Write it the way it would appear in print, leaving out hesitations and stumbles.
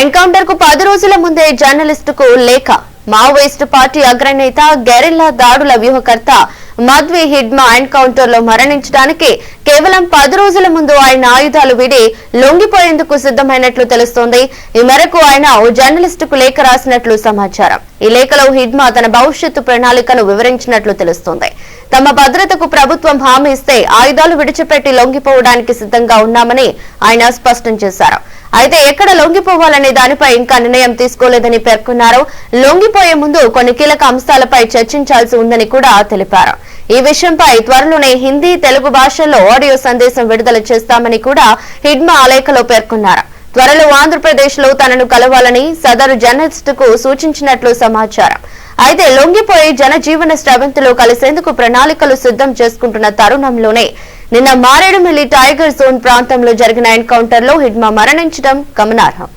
Encounter కు 10 రోజుల ముందే జర్నలిస్టుకు లేఖ. మావోయిస్టు పార్టీ అగ్రనేత గెరిల్లా దాడుల వ్యూహకర్త మద్వి హిడ్మా ఎన్కౌంటర్ లో మరణించడానికి కేవలం 10 రోజుల ముందు ఆయన ఆయుధాలు వీడి లొంగిపోయేందుకు సిద్ధమైనట్లు తెలుస్తోంది. ఈ మేరకు ఆయన ఓ జర్నలిస్టుకు లేఖ రాసినట్లు సమాచారం. ఈ లేఖలో హిడ్మా తన భవిష్యత్తు ప్రణాళికను వివరించినట్లు తెలుస్తోంది. తమ భద్రతకు ప్రభుత్వం హామీ ఇస్తే ఆయుధాలు విడిచిపెట్టి లొంగిపోవడానికి సిద్ధంగా ఉన్నామని ఆయన స్పష్టం చేశారు. అయితే ఎక్కడ లొంగిపోవాలనే దానిపై ఇంకా నిర్ణయం తీసుకోలేదని పేర్కొన్నారు. లొంగిపోయే ముందు కొన్ని కీలక అంశాలపై చర్చించాల్సి ఉందని కూడా తెలిపారు. ఈ విషయంపై త్వరలోనే హిందీ, తెలుగు భాషల్లో ఆడియో సందేశం విడుదల చేస్తామని కూడా హిడ్మా ఆ లేఖలో పేర్కొన్నారు. త్వరలో ఆంధ్రప్రదేశ్ లో తనను కలవాలని సదరు జర్నలిస్టుకు సూచించినట్లు సమాచారం. అయితే లొంగిపోయి జనజీవన స్రవంతిలో కలిసేందుకు ప్రణాళికలు సిద్ధం చేసుకుంటున్న తరుణంలోనే నిన్న మారేడుమిల్లి టైగర్ జోన్ ప్రాంతంలో జరిగిన ఎన్కౌంటర్ లో హిడ్మా మరణించడం గమనార్హం.